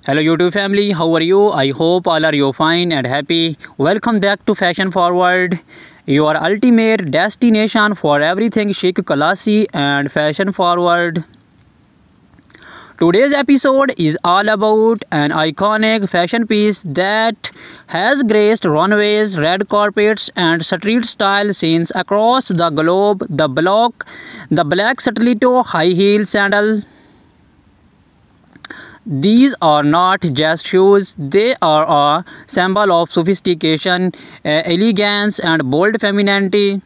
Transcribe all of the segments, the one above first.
Hello YouTube family, how are you? I hope all are you fine and happy. Welcome back to Fashion Forward, your ultimate destination for everything chic, classy and fashion forward. Today's episode is all about an iconic fashion piece that has graced runways, red carpets and street style scenes across the globe, the black stiletto high heel sandal. These are not just shoes, they are a symbol of sophistication, elegance, and bold femininity.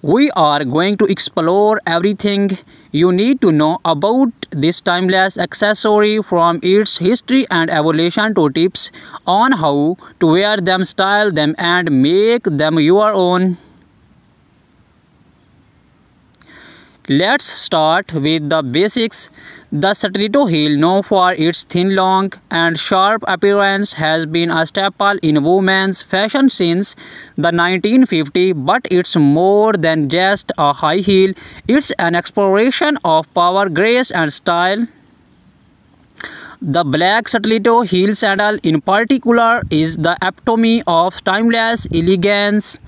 We are going to explore everything you need to know about this timeless accessory, from its history and evolution to tips on how to wear them, style them, and make them your own. Let's start with the basics. The stiletto heel, known for its thin, long, and sharp appearance, has been a staple in women's fashion since the 1950s, but it's more than just a high heel. It's an exploration of power, grace, and style. The black stiletto heel sandal in particular is the epitome of timeless elegance.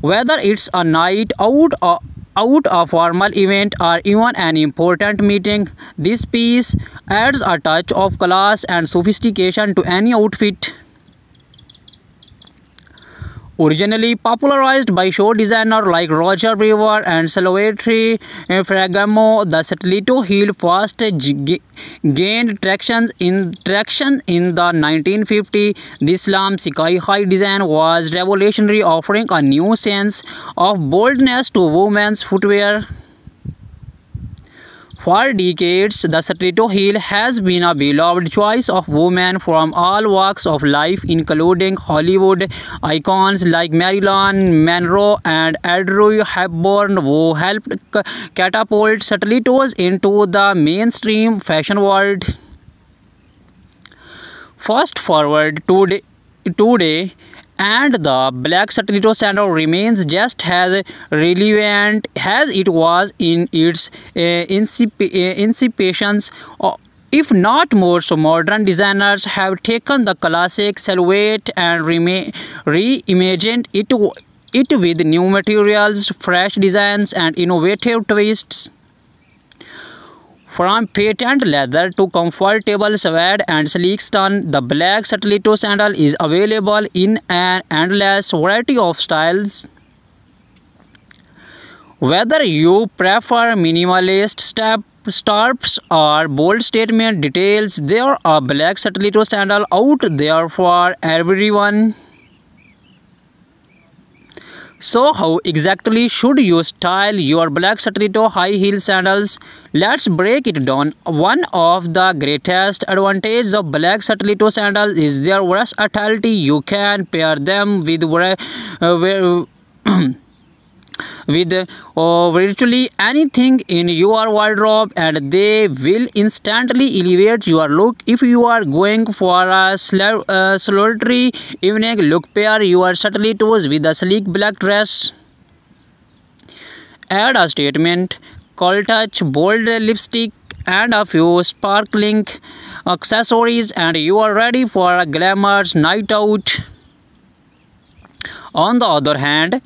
Whether it's a night out, a formal event, or even an important meeting, this piece adds a touch of class and sophistication to any outfit. Originally popularized by show designers like Roger Weaver and Salvatore Ferragamo, the stiletto heel first gained traction in the 1950s. This slim, sky-high design was revolutionary, offering a new sense of boldness to women's footwear. For decades, the stiletto heel has been a beloved choice of women from all walks of life, including Hollywood icons like Marilyn Monroe and Audrey Hepburn, who helped catapult stilettos into the mainstream fashion world. Fast forward today, and the black stiletto sandal remains just as relevant as it was in its inception, if not more. So modern designers have taken the classic silhouette and reimagined it with new materials, fresh designs, and innovative twists. From patent leather to comfortable suede and sleek stone, the black stiletto sandal is available in an endless variety of styles. Whether you prefer minimalist straps or bold statement details, there are black stiletto sandal out there for everyone. So how exactly should you style your black stiletto high heel sandals? Let's break it down. One of the greatest advantages of black stiletto sandals is their versatility. You can pair them with virtually anything in your wardrobe, and they will instantly elevate your look. If you are going for a sultry evening look, pair your stilettos with a sleek black dress. Add a statement cold touch, bold lipstick, and a few sparkling accessories, and you are ready for a glamorous night out. On the other hand,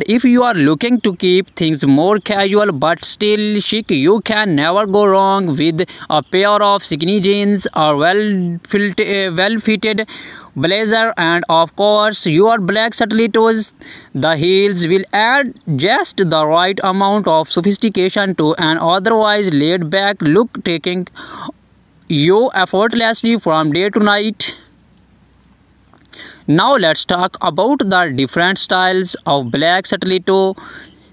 if you are looking to keep things more casual but still chic, you can never go wrong with a pair of skinny jeans or well-fitted blazer, and of course your black stilettos. The heels will add just the right amount of sophistication to an otherwise laid-back look, taking you effortlessly from day to night. Now let's talk about the different styles of black stiletto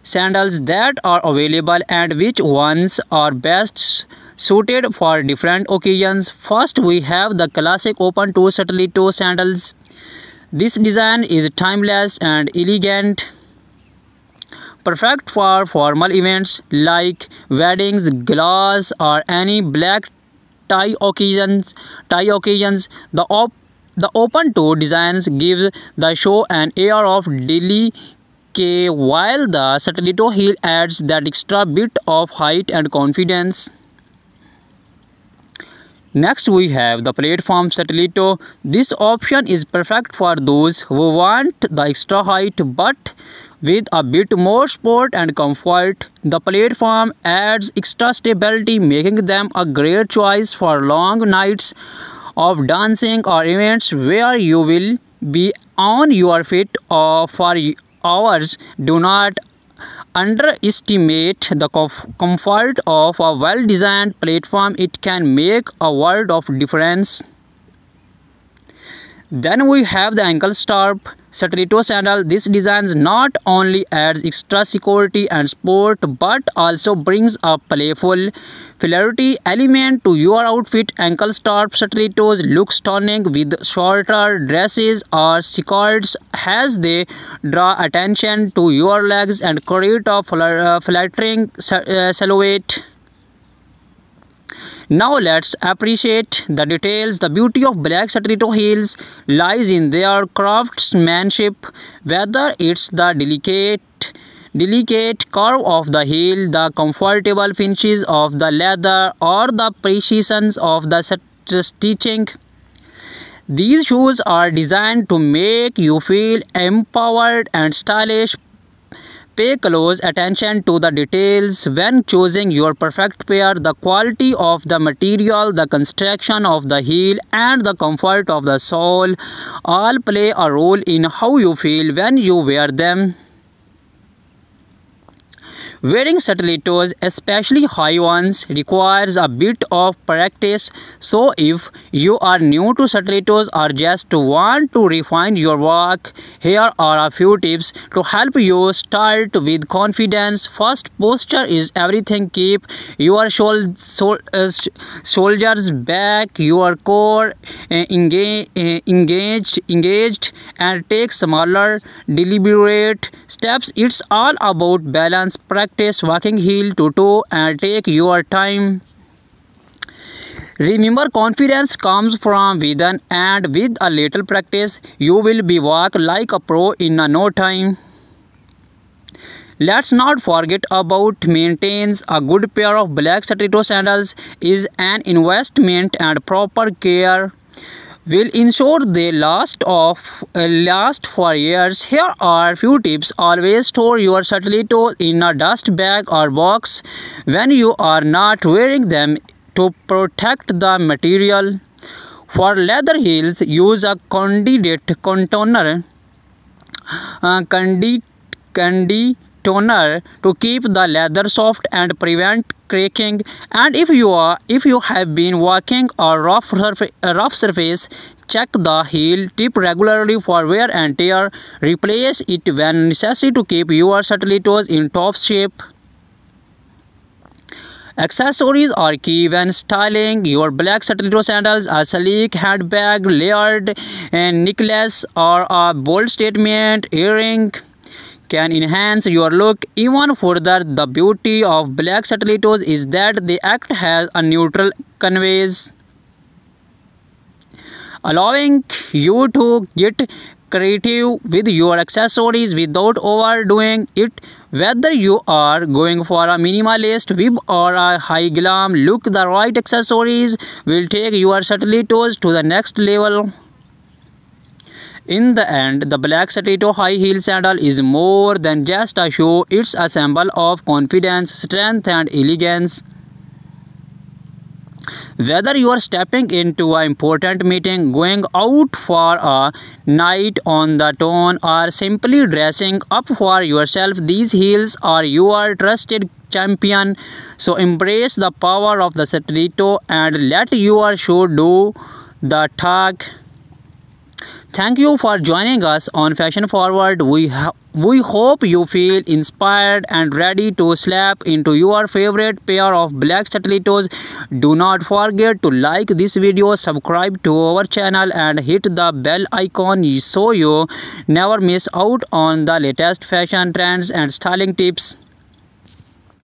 sandals that are available and which ones are best suited for different occasions. First, we have the classic open-toe stiletto sandals. This design is timeless and elegant, perfect for formal events like weddings, galas, or any black tie occasions. The open-toe designs give the show an air of delicate, while the stiletto heel adds that extra bit of height and confidence. Next we have the platform stiletto. This option is perfect for those who want the extra height but with a bit more support and comfort. The platform adds extra stability, making them a great choice for long nights of dancing or events where you will be on your feet for hours. Do not underestimate the comfort of a well-designed platform. It can make a world of difference. Then we have the ankle strap stiletto sandal. This design not only adds extra security and support but also brings a playful flairty element to your outfit. Ankle strap stilettos look stunning with shorter dresses or skirts as they draw attention to your legs and create a flattering silhouette. Now let's appreciate the details. The beauty of black stiletto heels lies in their craftsmanship, whether it's the delicate curve of the heel, the comfortable finishes of the leather, or the precision of the stitching. These shoes are designed to make you feel empowered and stylish. Pay close attention to the details when choosing your perfect pair. The quality of the material, the construction of the heel, and the comfort of the sole all play a role in how you feel when you wear them. Wearing stilettos, especially high ones, requires a bit of practice. So if you are new to stilettos or just want to refine your walk, here are a few tips to help you start with confidence. First, posture is everything. Keep your shoulders back, your core engaged, and take smaller, deliberate steps. It's all about balance. Practice walking heel to toe and take your time. Remember, confidence comes from within, and with a little practice, you will be walk like a pro in no time. Let's not forget about maintenance. A good pair of black stiletto sandals is an investment, and proper care will ensure they last for years. Here are few tips. Always store your stilettos in a dust bag or box when you are not wearing them to protect the material. For leather heels, use a conditioner to keep the leather soft and prevent cracking. And if you have been walking a rough surface, check the heel tip regularly for wear and tear. Replace it when necessary to keep your stilettos in top shape. Accessories are key when styling your black stiletto sandals. A sleek handbag, layered necklace, or a bold statement earring can enhance your look even further. The beauty of black stilettos is that they act as a neutral canvas, allowing you to get creative with your accessories without overdoing it. Whether you are going for a minimalist vibe or a high glam look, the right accessories will take your stilettos to the next level. In the end, the black stiletto high heel sandal is more than just a shoe. It's a symbol of confidence, strength, and elegance. Whether you are stepping into an important meeting, going out for a night on the town, or simply dressing up for yourself, these heels are your trusted champion. So embrace the power of the stiletto and let your shoe do the talk. Thank you for joining us on Fashion Forward. We hope you feel inspired and ready to slap into your favorite pair of black stilettos. Do not forget to like this video, subscribe to our channel, and hit the bell icon so you never miss out on the latest fashion trends and styling tips.